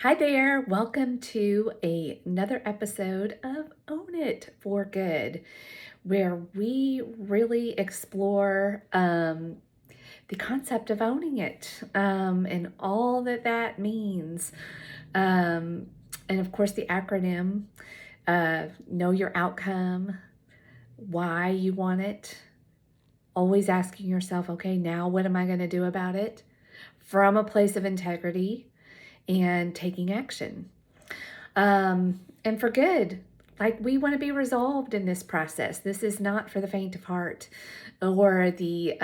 Hi there, welcome to another episode of Own It for Good, where we really explore the concept of owning it and all that that means. Um, and of course, the acronym know your outcome, why you want it, always asking yourself, okay, now what am I going to do about it from a place of integrity and taking action. And for good. Like we want to be resolved in this process. This is not for the faint of heart or the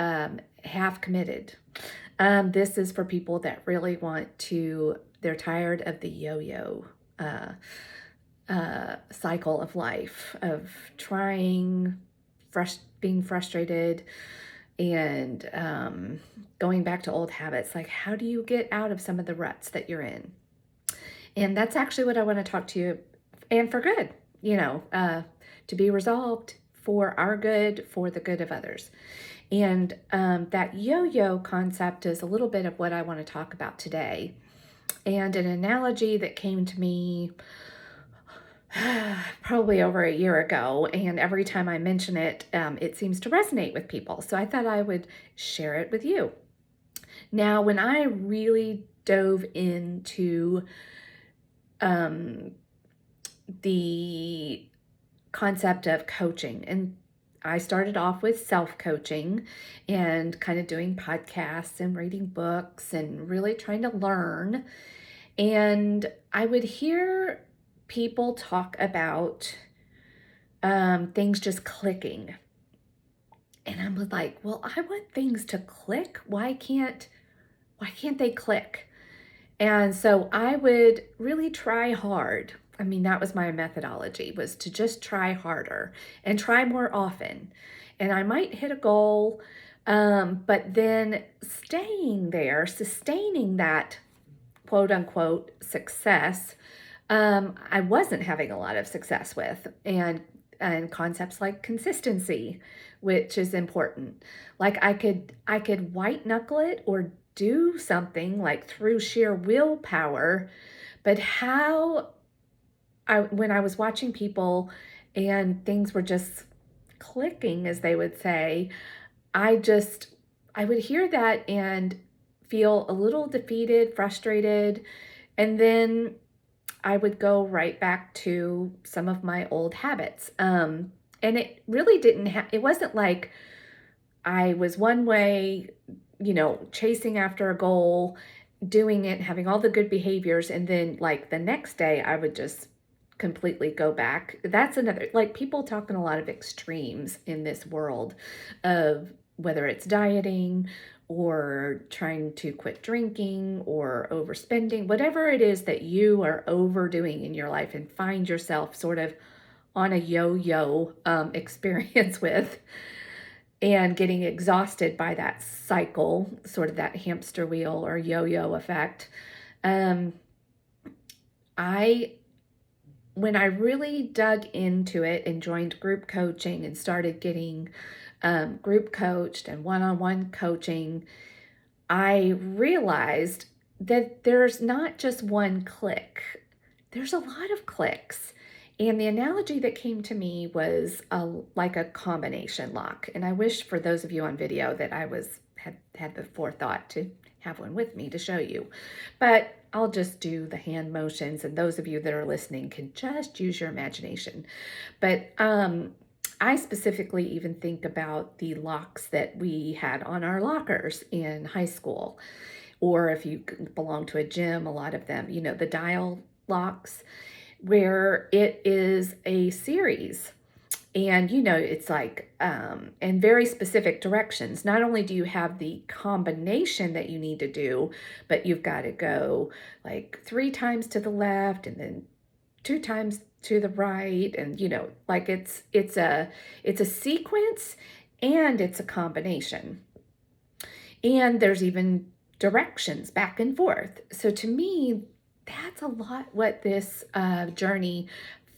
half committed. This is for people that really want to, they're tired of the yo yo cycle of life, of trying, being frustrated, and going back to old habits. Like, how do you get out of some of the ruts that you're in? And that's actually what I want to talk to you, and for good, to be resolved for our good, for the good of others. And that yo-yo concept is a little bit of what I want to talk about today. And an analogy that came to me probably over a year ago, and every time I mention it, it seems to resonate with people. So I thought I would share it with you. Now, when I really dove into the concept of coaching, and I started off with self-coaching and kind of doing podcasts and reading books and really trying to learn. And I would hear people talk about things just clicking. And I was like, well, I want things to click. Why can't they click? And so I would really try hard. I mean, that was my methodology, was to just try harder and try more often. And I might hit a goal, but then staying there, sustaining that quote unquote success, I wasn't having a lot of success with. And concepts like consistency, which is important. Like I could white knuckle it or do something like through sheer willpower, but when I was watching people and things were just clicking, as they would say, I would hear that and feel a little defeated, frustrated, and then I would go right back to some of my old habits. And it really it wasn't like I was one way, chasing after a goal, doing it, having all the good behaviors. And then like the next day I would just completely go back. That's another, like people talking a lot of extremes in this world of whether it's dieting or trying to quit drinking or overspending, whatever it is that you are overdoing in your life and find yourself sort of on a yo-yo experience with and getting exhausted by that cycle, sort of that hamster wheel or yo-yo effect. Um, I When I really dug into it and joined group coaching and started getting group coached and one-on-one coaching, I realized that there's not just one click, there's a lot of clicks. And the analogy that came to me was like a combination lock. And I wish for those of you on video that I had the forethought to have one with me to show you. But I'll just do the hand motions, and those of you that are listening can just use your imagination. But I specifically even think about the locks that we had on our lockers in high school, or if you belong to a gym, a lot of them, the dial locks, where it is a series. And, it's like, in very specific directions. Not only do you have the combination that you need to do, but you've got to go like 3 times to the left and then 2 times to the right. And, like it's a sequence and it's a combination. And there's even directions back and forth. So to me, that's a lot what this journey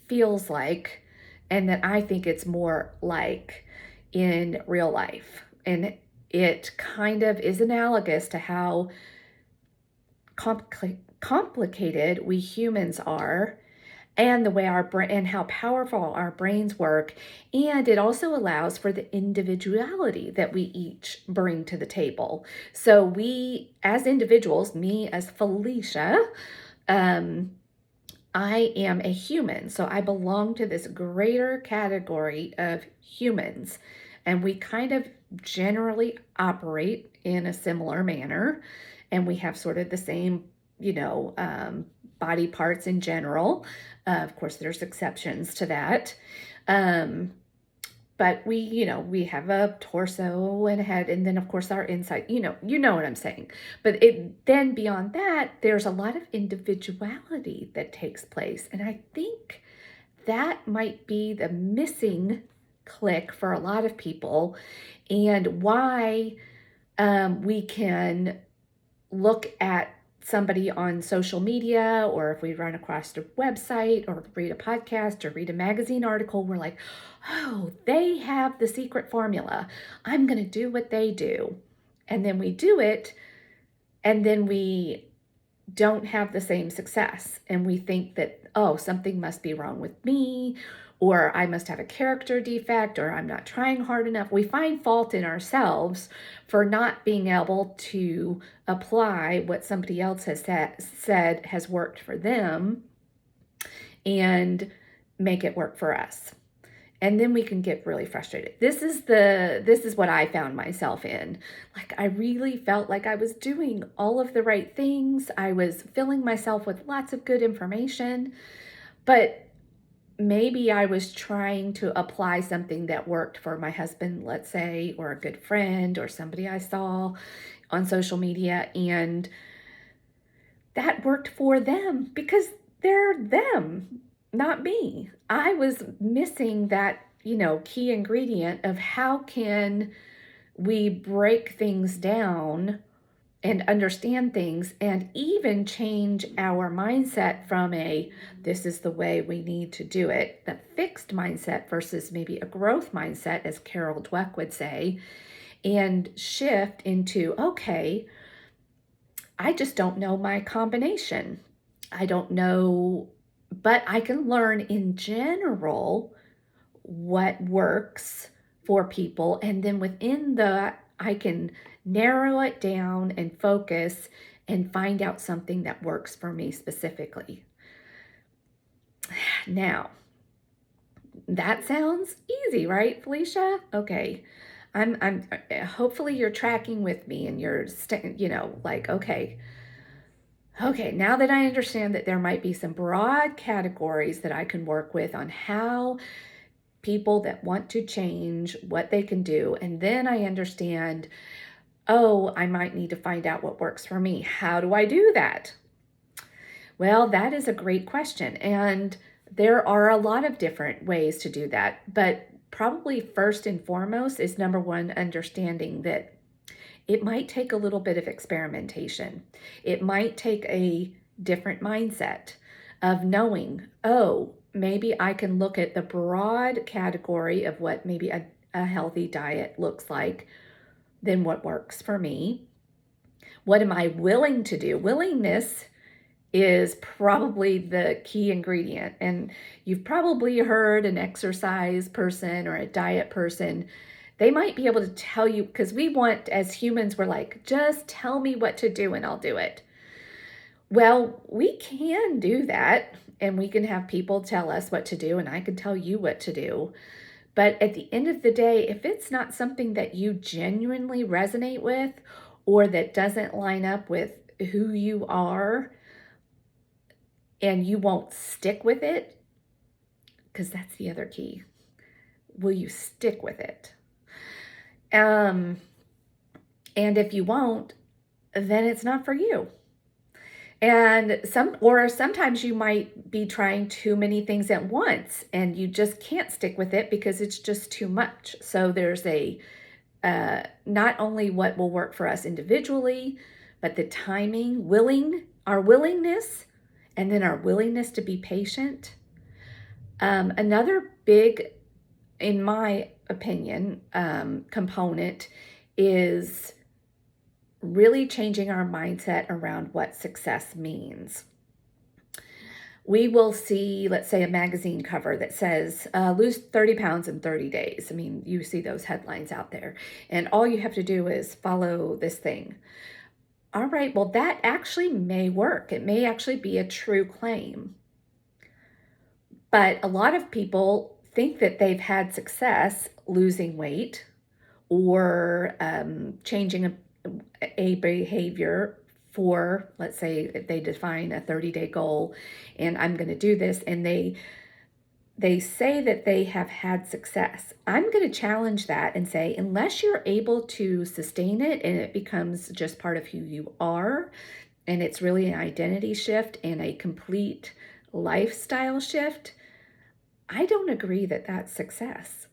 feels like, and that I think it's more like in real life. And it kind of is analogous to how complicated we humans are, and the way our brain and how powerful our brains work. And it also allows for the individuality that we each bring to the table. So we as individuals, me as Felicia, um, I am a human, so I belong to this greater category of humans, and we kind of generally operate in a similar manner, and we have sort of the same, body parts in general. Of course, there's exceptions to that. Um, but we have a torso and a head, and then of course our inside, you know what I'm saying. But then beyond that, there's a lot of individuality that takes place. And I think that might be the missing click for a lot of people, and why we can look at somebody on social media, or if we run across a website or read a podcast or read a magazine article, we're like, oh, they have the secret formula. I'm going to do what they do. And then we do it, and then we don't have the same success. And we think that, oh, something must be wrong with me, or I must have a character defect, or I'm not trying hard enough. We find fault in ourselves for not being able to apply what somebody else has said has worked for them and make it work for us. And then we can get really frustrated. This is what I found myself in. Like, I really felt like I was doing all of the right things. I was filling myself with lots of good information, but maybe I was trying to apply something that worked for my husband, let's say, or a good friend, or somebody I saw on social media, and that worked for them because they're them, not me. I was missing that, key ingredient of how can we break things down and understand things, and even change our mindset from this is the way we need to do it, the fixed mindset, versus maybe a growth mindset, as Carol Dweck would say, and shift into, okay, I just don't know my combination. I don't know, but I can learn in general what works for people. And then within that, I can narrow it down and focus and find out something that works for me specifically. Now, that sounds easy, right, Felicia? Okay. I'm hopefully you're tracking with me, and you're like, okay, now that I understand that there might be some broad categories that I can work with on how people that want to change, what they can do, and then I understand, oh, I might need to find out what works for me. How do I do that? Well, that is a great question. And there are a lot of different ways to do that. But probably first and foremost is, number one, understanding that it might take a little bit of experimentation. It might take a different mindset of knowing, oh, maybe I can look at the broad category of what maybe a healthy diet looks like, then what works for me. What am I willing to do? Willingness is probably the key ingredient. And you've probably heard an exercise person or a diet person, they might be able to tell you, because we want, as humans, we're like, just tell me what to do and I'll do it. Well, we can do that, and we can have people tell us what to do, and I can tell you what to do. But at the end of the day, if it's not something that you genuinely resonate with, or that doesn't line up with who you are, and you won't stick with it, because that's the other key. Will you stick with it? And if you won't, then it's not for you. And sometimes you might be trying too many things at once, and you just can't stick with it because it's just too much. So there's not only what will work for us individually, but the timing, our willingness, and then our willingness to be patient. Another big, in my opinion, component is really changing our mindset around what success means. We will see, let's say, a magazine cover that says, lose 30 pounds in 30 days. I mean, you see those headlines out there, and all you have to do is follow this thing. All right, well, that actually may work. It may actually be a true claim. But a lot of people think that they've had success losing weight or changing a behavior for, let's say, they define a 30-day goal, and I'm going to do this, and they say that they have had success. I'm going to challenge that and say, unless you're able to sustain it and it becomes just part of who you are, and it's really an identity shift and a complete lifestyle shift, I don't agree that that's success.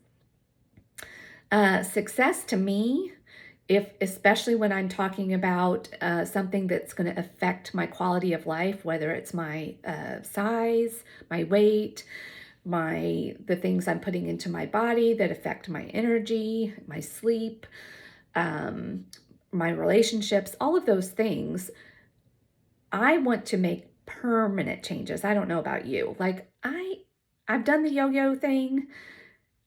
Success to me, especially when I'm talking about something that's going to affect my quality of life, whether it's my size, my weight, the things I'm putting into my body that affect my energy, my sleep, my relationships, all of those things, I want to make permanent changes. I don't know about you. Like I've done the yo-yo thing.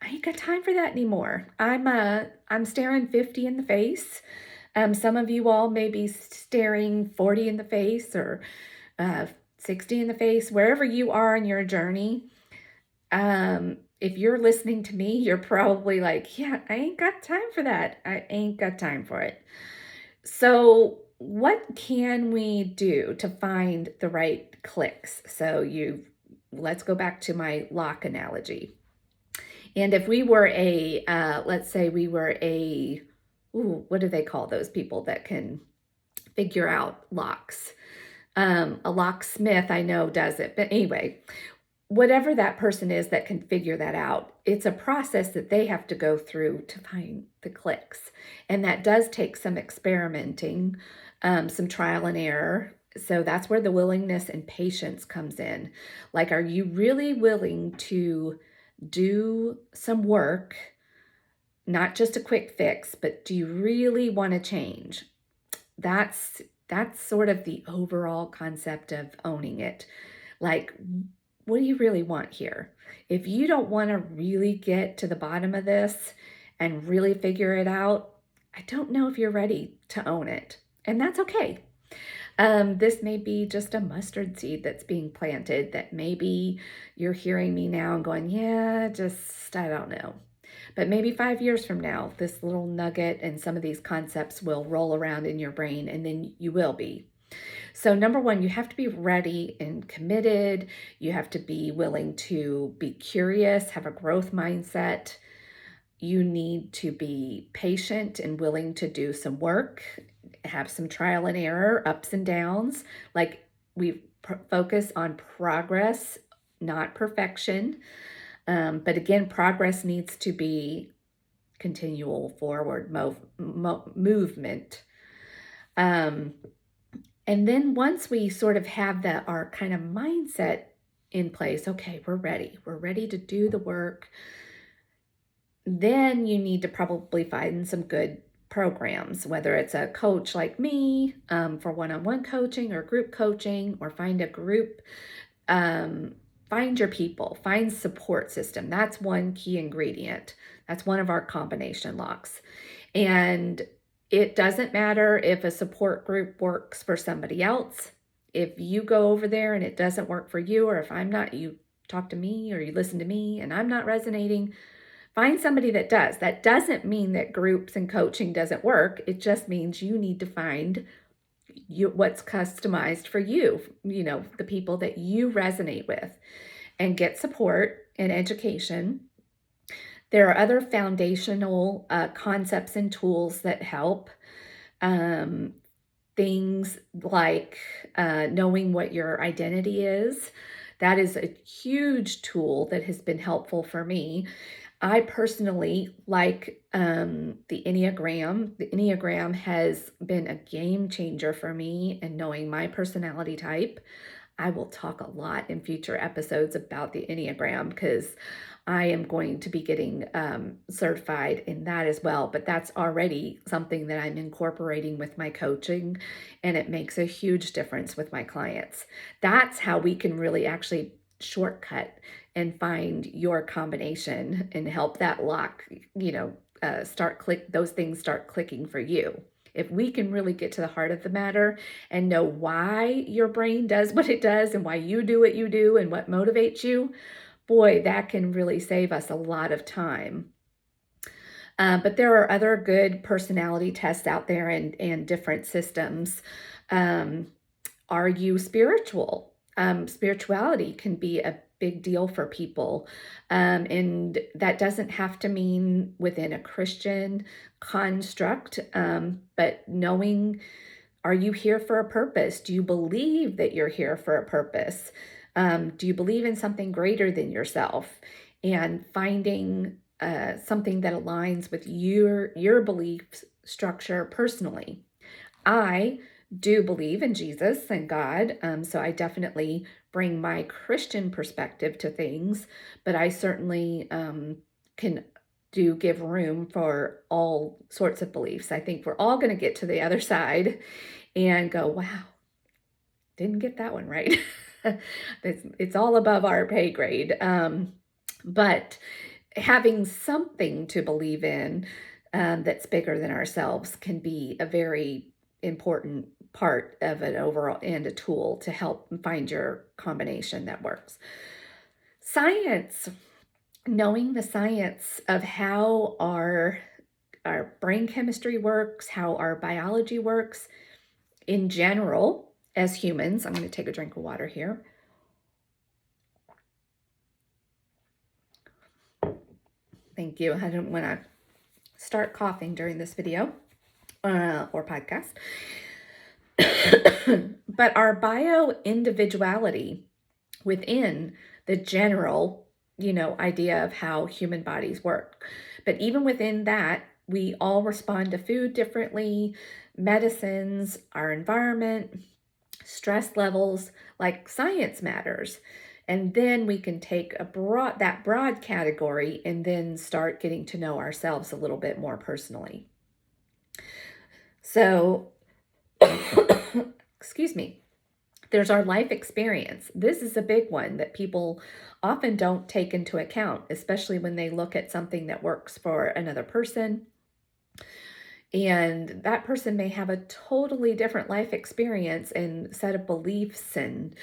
I ain't got time for that anymore. I'm staring 50 in the face. Some of you all may be staring 40 in the face or 60 in the face, wherever you are in your journey. If you're listening to me, you're probably like, yeah, I ain't got time for that. I ain't got time for it. So what can we do to find the right clicks? Let's go back to my lock analogy. And if we were let's say we were what do they call those people that can figure out locks? A locksmith, I know, does it. But anyway, whatever that person is that can figure that out, it's a process that they have to go through to find the clicks. And that does take some experimenting, some trial and error. So that's where the willingness and patience comes in. Like, are you really willing to do some work, not just a quick fix, but do you really want to change? That's sort of the overall concept of owning it. Like, what do you really want here? If you don't want to really get to the bottom of this and really figure it out, I don't know if you're ready to own it. And that's okay. This may be just a mustard seed that's being planted that maybe you're hearing me now and going, yeah, I don't know. But maybe 5 years from now, this little nugget and some of these concepts will roll around in your brain, and then you will be. So number one, you have to be ready and committed. You have to be willing to be curious, have a growth mindset. You need to be patient and willing to do some work, have some trial and error, ups and downs. Like we focus on progress, not perfection. But again, progress needs to be continual forward movement. And then once we sort of have our kind of mindset in place, okay, we're ready to do the work, then you need to probably find some good programs, whether it's a coach like me for one-on-one coaching or group coaching, or find a group, find your people, find support system. That's one key ingredient. That's one of our combination locks. And it doesn't matter if a support group works for somebody else. If you go over there and it doesn't work for you, or if you talk to me or you listen to me and I'm not resonating, find somebody that does. That doesn't mean that groups and coaching doesn't work. It just means you need to find what's customized for you, the people that you resonate with, and get support and education. There are other foundational concepts and tools that help. Things like knowing what your identity is. That is a huge tool that has been helpful for me. I personally like the Enneagram. The Enneagram has been a game changer for me in knowing my personality type. I will talk a lot in future episodes about the Enneagram because I am going to be getting certified in that as well. But that's already something that I'm incorporating with my coaching, and it makes a huge difference with my clients. That's how we can really actually shortcut and find your combination and help that lock, those things start clicking for you. If we can really get to the heart of the matter and know why your brain does what it does and why you do what you do and what motivates you, boy, that can really save us a lot of time. But there are other good personality tests out there and different systems. Are you spiritual? Spirituality can be a big deal for people. And that doesn't have to mean within a Christian construct, but knowing, are you here for a purpose? Do you believe that you're here for a purpose? Do you believe in something greater than yourself? And finding something that aligns with your belief structure personally. I do believe in Jesus and God, so I definitely bring my Christian perspective to things, but I certainly can give room for all sorts of beliefs. I think we're all going to get to the other side and go, wow, didn't get that one right. It's all above our pay grade. But having something to believe in that's bigger than ourselves can be a very important part of an overall and a tool to help find your combination that works. Science, knowing the science of how our brain chemistry works, how our biology works in general as humans. I'm going to take a drink of water here. Thank you. I don't want to start coughing during this video or podcast. But our bio-individuality within the general, idea of how human bodies work. But even within that, we all respond to food differently, medicines, our environment, stress levels, like science matters. And then we can take that broad category and then start getting to know ourselves a little bit more personally. So, excuse me. There's our life experience. This is a big one that people often don't take into account, especially when they look at something that works for another person. And that person may have a totally different life experience and set of beliefs and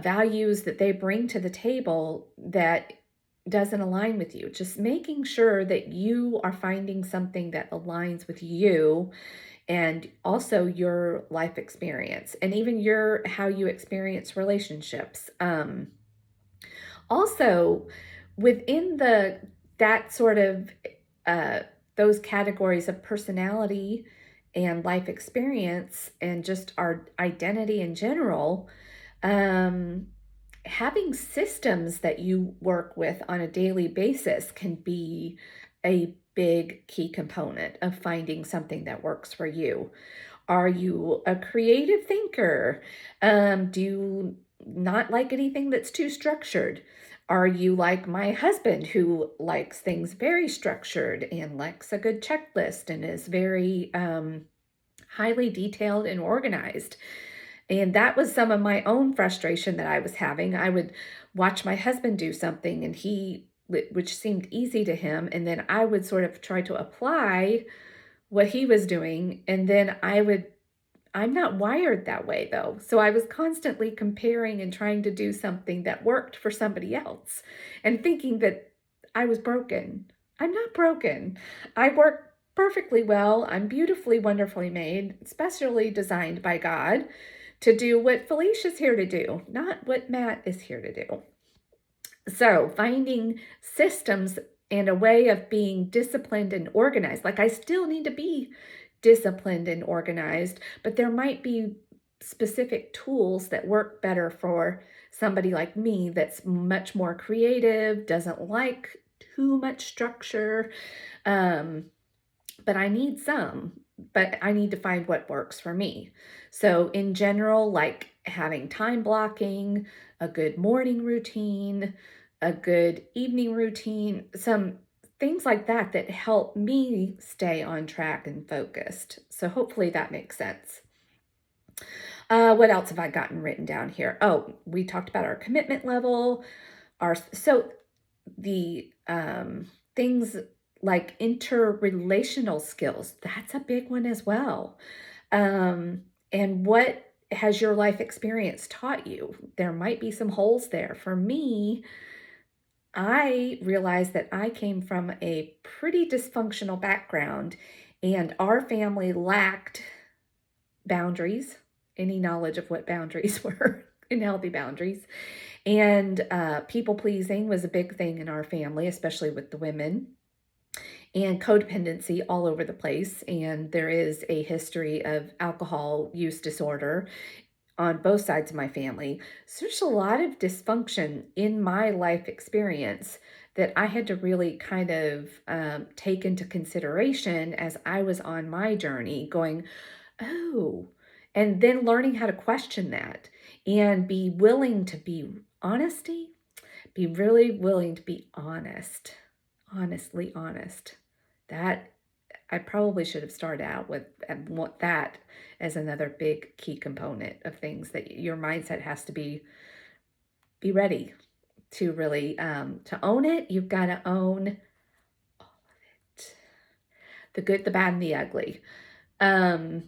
values that they bring to the table that doesn't align with you. Just making sure that you are finding something that aligns with you and also your life experience and even how you experience relationships. Also, within that sort of those categories of personality and life experience and just our identity in general, having systems that you work with on a daily basis can be a big key component of finding something that works for you. Are you a creative thinker? Do you not like anything that's too structured? Are you like my husband, who likes things very structured and likes a good checklist and is very highly detailed and organized? And that was some of my own frustration that I was having. I would watch my husband do something and which seemed easy to him, and then I would sort of try to apply what he was doing, and then I'm not wired that way though. So I was constantly comparing and trying to do something that worked for somebody else and thinking that I was broken. I'm not broken. I work perfectly well. I'm beautifully, wonderfully made, specially designed by God to do what Felicia's here to do, not what Matt is here to do. So finding systems and a way of being disciplined and organized. Like, I still need to be disciplined and organized, but there might be specific tools that work better for somebody like me that's much more creative, doesn't like too much structure, but I need some. but I need to find what works for me. So in general, like having time blocking, a good morning routine, a good evening routine, some things like that that help me stay on track and focused. So hopefully that makes sense. What else have I gotten written down here? Oh, we talked about our commitment level, so the things like interrelational skills, that's a big one as well. And what has your life experience taught you? There might be some holes there. For me, I realized that I came from a pretty dysfunctional background, and our family lacked boundaries, any knowledge of what boundaries were and healthy boundaries. And people pleasing was a big thing in our family, especially with the women, and codependency all over the place. And there is a history of alcohol use disorder on both sides of my family. So there's a lot of dysfunction in my life experience that I had to really kind of take into consideration as I was on my journey, going, oh, and then learning how to question that and be willing to be really willing to be honest, honestly honest. That I probably should have started out with and want that as another big key component of things that your mindset has to be ready to really to own it. You've got to own all of it, the good, the bad, and the ugly. Um,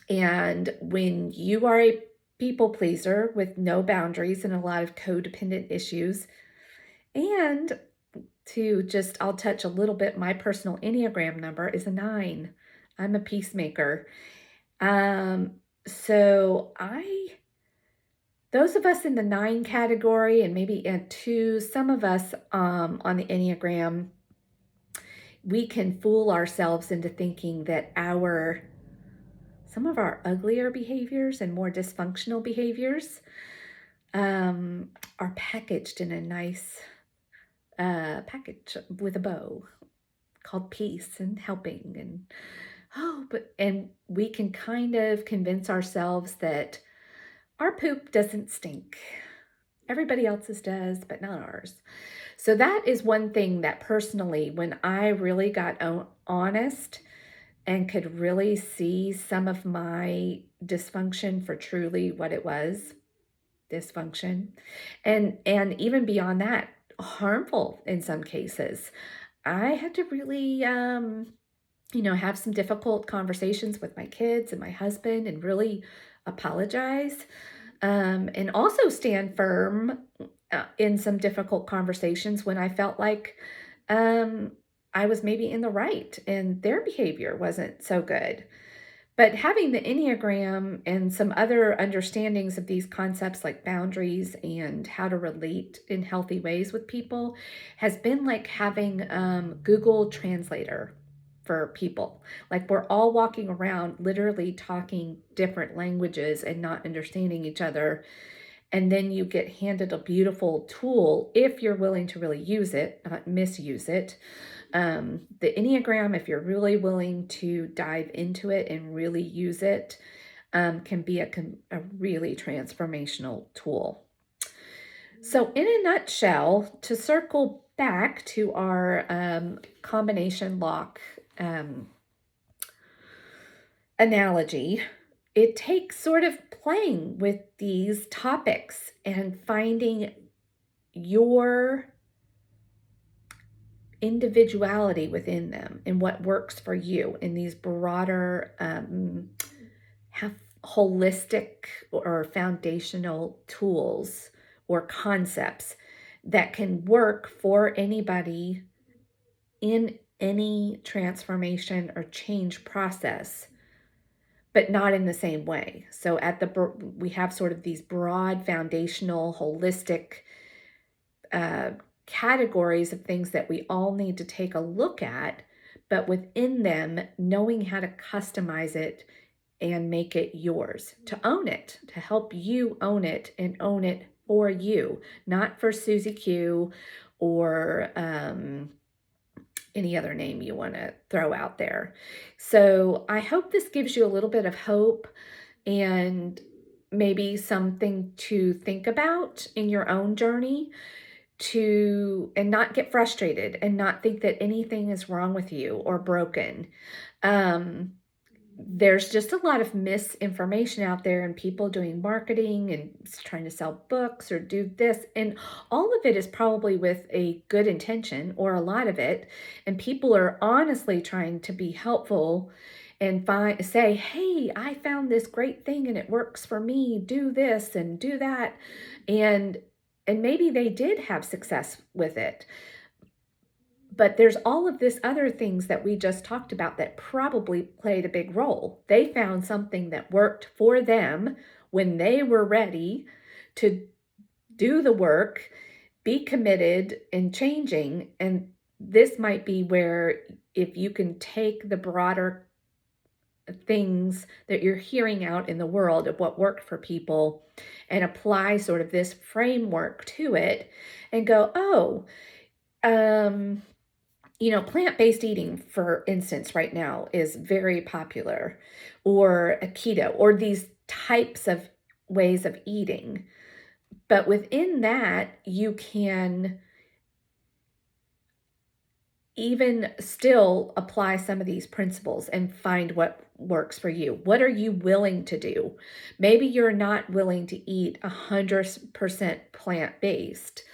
and when you are a people pleaser with no boundaries and a lot of codependent issues, and I'll touch a little bit, my personal Enneagram number is a 9. I'm a peacemaker. Um, so those of us in the 9 category, and maybe in 2, some of us on the Enneagram, we can fool ourselves into thinking that some of our uglier behaviors and more dysfunctional behaviors are packaged in a nice package with a bow called peace and helping and we can kind of convince ourselves that our poop doesn't stink. Everybody else's does, but not ours. So that is one thing that personally, when I really got honest and could really see some of my dysfunction for truly what it was, dysfunction, and even beyond that, harmful in some cases. I had to really have some difficult conversations with my kids and my husband and really apologize, and also stand firm in some difficult conversations when I felt like um, I was maybe in the right and their behavior wasn't so good. But having the Enneagram and some other understandings of these concepts like boundaries and how to relate in healthy ways with people has been like having Google Translator for people. Like we're all walking around literally talking different languages and not understanding each other. And then you get handed a beautiful tool if you're willing to really use it, not misuse it. The Enneagram, if you're really willing to dive into it and really use it, can be a really transformational tool. So, in a nutshell, to circle back to our combination lock analogy, it takes sort of playing with these topics and finding your individuality within them and what works for you in these broader, holistic or foundational tools or concepts that can work for anybody in any transformation or change process, but not in the same way. So we have sort of these broad foundational holistic categories of things that we all need to take a look at, but within them, knowing how to customize it and make it yours, to own it, to help you own it and own it for you, not for Susie Q or any other name you want to throw out there. So I hope this gives you a little bit of hope and maybe something to think about in your own journey, and not get frustrated and not think that anything is wrong with you or broken. Um, there's just a lot of misinformation out there, and people doing marketing and trying to sell books or do this. And all of it is probably with a good intention, or a lot of it. And people are honestly trying to be helpful and say, hey, I found this great thing and it works for me. Do this and do that. And maybe they did have success with it. But there's all of this other things that we just talked about that probably played a big role. They found something that worked for them when they were ready to do the work, be committed and changing. And this might be where, if you can take the broader things that you're hearing out in the world of what worked for people and apply sort of this framework to it and go, oh, plant-based eating, for instance, right now is very popular, or a keto, or these types of ways of eating. But within that, you can even still apply some of these principles and find what works for you. What are you willing to do? Maybe you're not willing to eat 100% plant-based,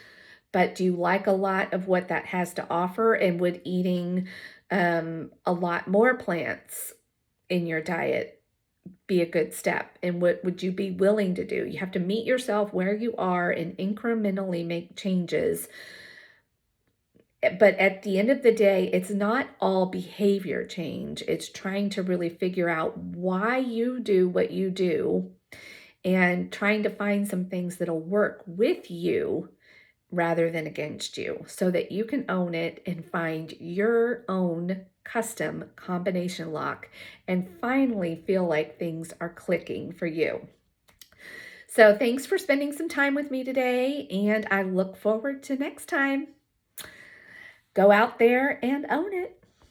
but do you like a lot of what that has to offer? And would eating a lot more plants in your diet be a good step? And what would you be willing to do? You have to meet yourself where you are and incrementally make changes. But at the end of the day, it's not all behavior change. It's trying to really figure out why you do what you do and trying to find some things that'll work with you rather than against you, so that you can own it and find your own custom combination lock and finally feel like things are clicking for you. So thanks for spending some time with me today, and I look forward to next time. Go out there and own it.